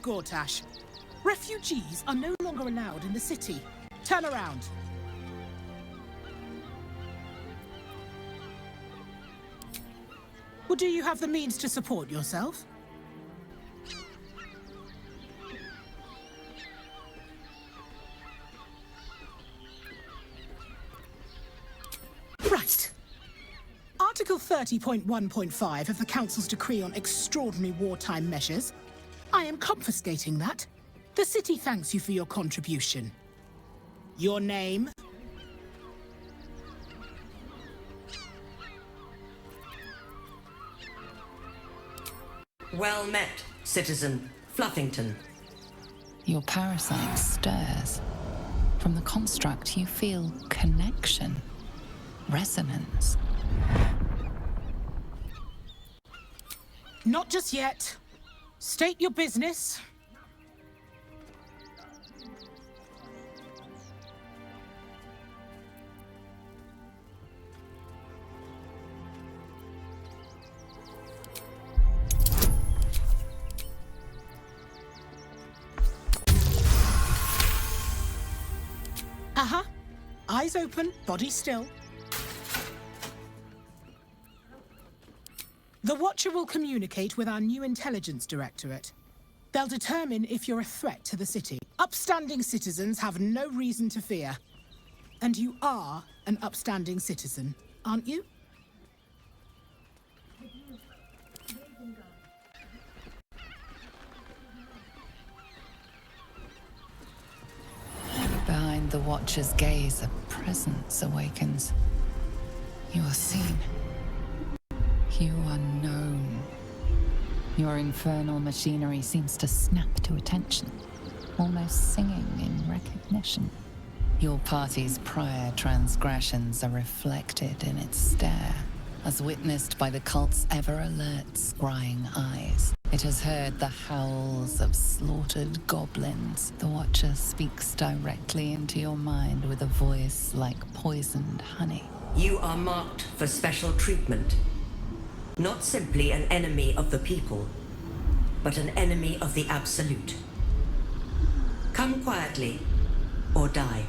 Gortash. Refugees are no longer allowed in the city. Turn around. Well, do you have the means to support yourself? Right. Article 30.1.5 of the Council's Decree on Extraordinary Wartime Measures. I am confiscating that. The city thanks you for your contribution. Your name? Well met, Citizen Fluffington. Your parasite stirs. From the construct, you feel connection, resonance. Not just yet. State your business. Eyes open, body still. The Watcher will communicate with our new intelligence directorate. They'll determine if you're a threat to the city. Upstanding citizens have no reason to fear. And you are an upstanding citizen, aren't you? Behind the Watcher's gaze, a presence awakens. You are seen. You are known. Your infernal machinery seems to snap to attention, almost singing in recognition. Your party's prior transgressions are reflected in its stare, as witnessed by the cult's ever-alert, scrying eyes. It has heard the howls of slaughtered goblins. The Watcher speaks directly into your mind with a voice like poisoned honey. You are marked for special treatment. Not simply an enemy of the people, but an enemy of the Absolute. Come quietly, or die.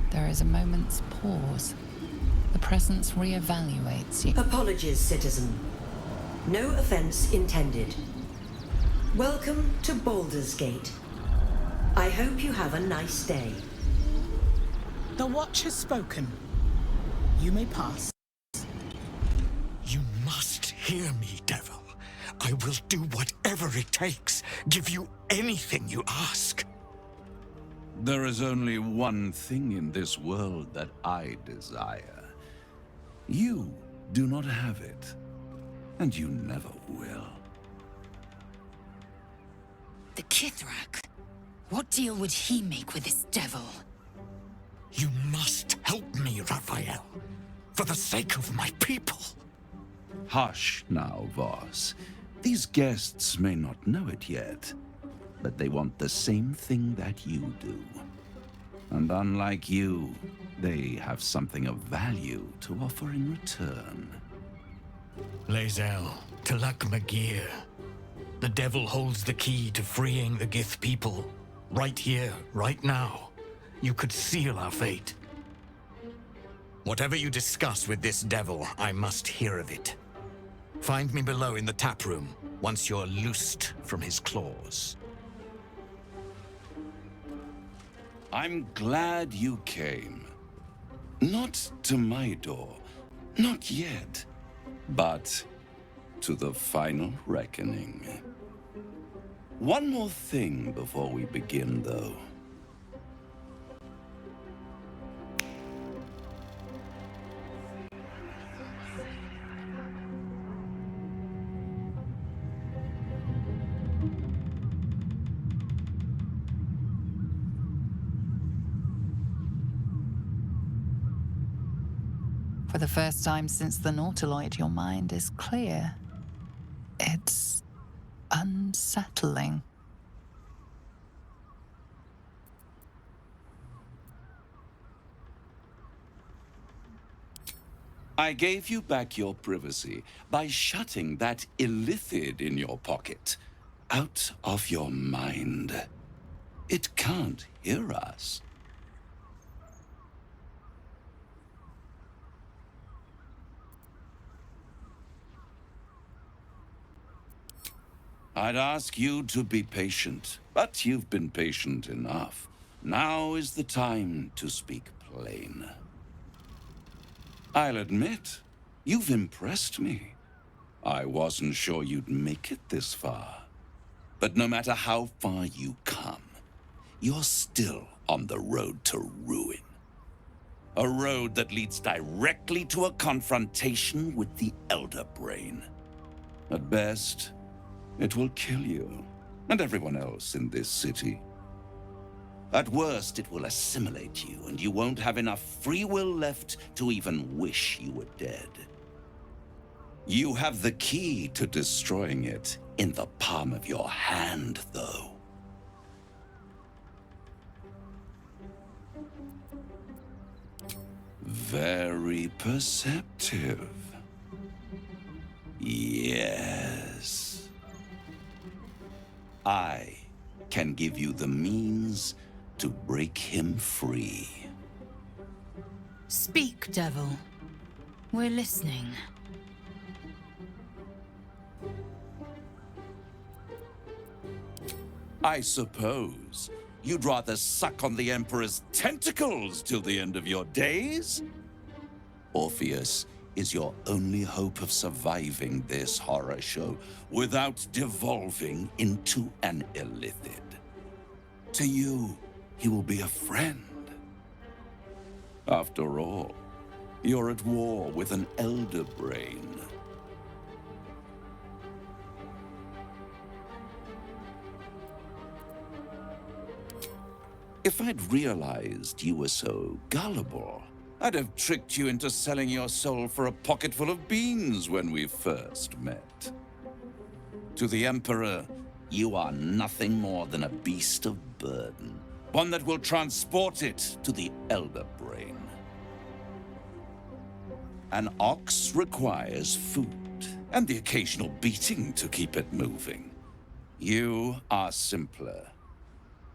There is a moment's pause. The presence reevaluates you. Apologies, citizen. No offense intended. Welcome to Baldur's Gate. I hope you have a nice day. The Watch has spoken. You may pass. You must hear me, devil. I will do whatever it takes. Give you anything you ask. There is only one thing in this world that I desire. You do not have it, and you never will. The Kithrak? What deal would he make with this devil? You must help me, Raphael. For the sake of my people. Hush now, Voss. These guests may not know it yet, but they want the same thing that you do. And unlike you, they have something of value to offer in return. Laezel, Talak Magir. The devil holds the key to freeing the Gith people. Right here, right now. You could seal our fate. Whatever you discuss with this devil, I must hear of it. Find me below in the tap room, once you're loosed from his claws. I'm glad you came. Not to my door, not yet, but to the final reckoning. One more thing before we begin, though. For the first time since the Nautiloid, your mind is clear. It's unsettling. I gave you back your privacy by shutting that illithid in your pocket out of your mind. It can't hear us. I'd ask you to be patient, but you've been patient enough. Now is the time to speak plain. I'll admit, you've impressed me. I wasn't sure you'd make it this far. But no matter how far you come, you're still on the road to ruin. A road that leads directly to a confrontation with the Elder Brain. At best, it will kill you and everyone else in this city. At worst, it will assimilate you, and you won't have enough free will left to even wish you were dead. You have the key to destroying it in the palm of your hand, though. Very perceptive. Yes. I can give you the means to break him free. Speak, devil. We're listening. I suppose you'd rather suck on the Emperor's tentacles till the end of your days? Orpheus is your only hope of surviving this horror show without devolving into an illithid. To you, he will be a friend. After all, you're at war with an Elder Brain. If I'd realized you were so gullible, I'd have tricked you into selling your soul for a pocketful of beans when we first met. To the Emperor, you are nothing more than a beast of burden, one that will transport it to the Elder Brain. An ox requires food, and the occasional beating to keep it moving. You are simpler.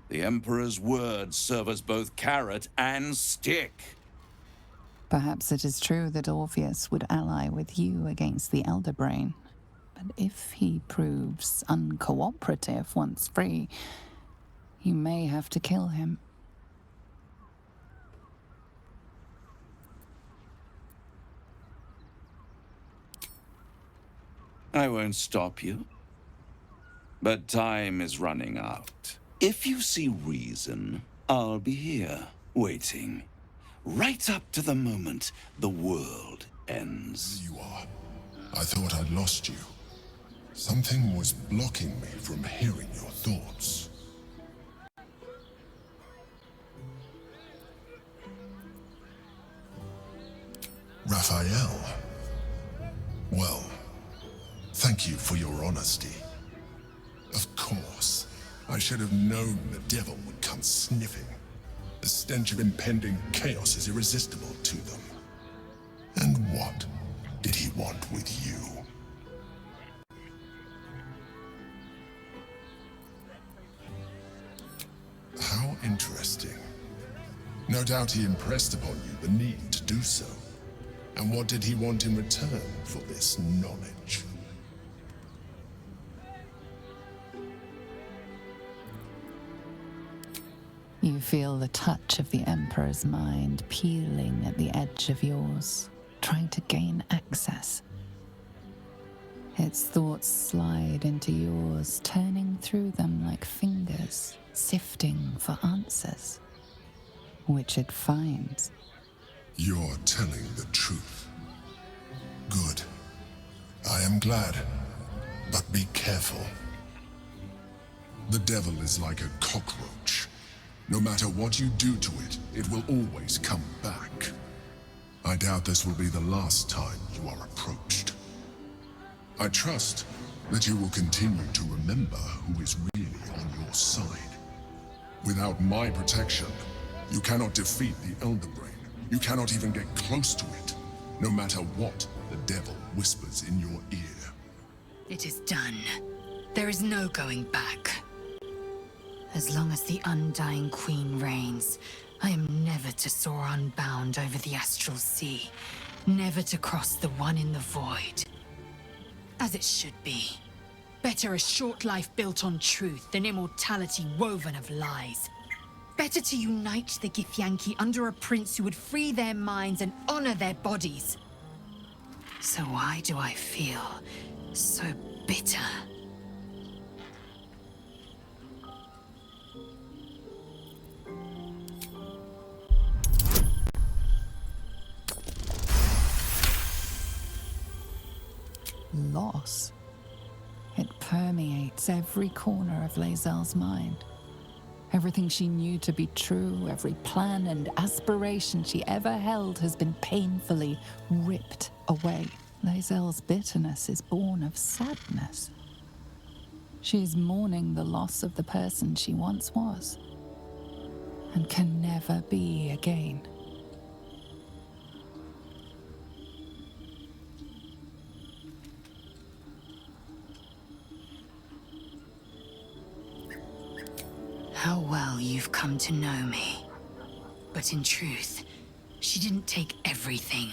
The Emperor's words serve as both carrot and stick. Perhaps it is true that Orpheus would ally with you against the Elder Brain. But if he proves uncooperative once free, you may have to kill him. I won't stop you. But time is running out. If you see reason, I'll be here, waiting. Right up to the moment the world ends. You are. I thought I'd lost you. Something was blocking me from hearing your thoughts. Raphael. Well, thank you for your honesty. Of course, I should have known the devil would come sniffing. The stench of impending chaos is irresistible to them. And what did he want with you? How interesting. No doubt he impressed upon you the need to do so. And what did he want in return for this knowledge? You feel the touch of the Emperor's mind peeling at the edge of yours, trying to gain access. Its thoughts slide into yours, turning through them like fingers, sifting for answers, which it finds. You're telling the truth. Good. I am glad, but be careful. The devil is like a cockroach. No matter what you do to it, it will always come back. I doubt this will be the last time you are approached. I trust that you will continue to remember who is really on your side. Without my protection, you cannot defeat the Elder Brain. You cannot even get close to it. no matter what the devil whispers in your ear. It is done. There is no going back. As long as the Undying Queen reigns, I am never to soar unbound over the astral sea, never to cross the one in the void. As it should be. Better a short life built on truth than immortality woven of lies. Better to unite the Githyanki under a prince who would free their minds and honor their bodies. So why do I feel so bitter? Loss. It permeates every corner of laezel's mind. Everything she knew to be true, every plan and aspiration she ever held has been painfully ripped away. Laezel's bitterness is born of sadness. She is mourning the loss of the person she once was, and can never be again. How well you've come to know me. But in truth, she didn't take everything.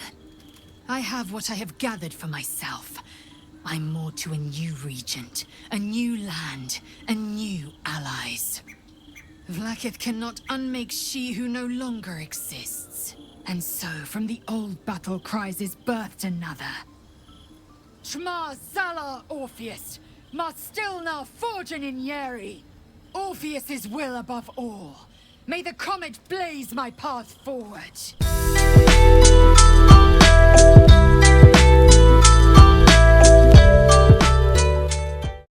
I have what I have gathered for myself. I'm moored to a new regent, a new land, and new allies. Vlaakith cannot unmake she who no longer exists. And so, from the old battle cries is birthed another. Shma Zala Orpheus, Ma Stilna Forgin in Yeri. Orpheus's will above all. May the comet blaze my path forward.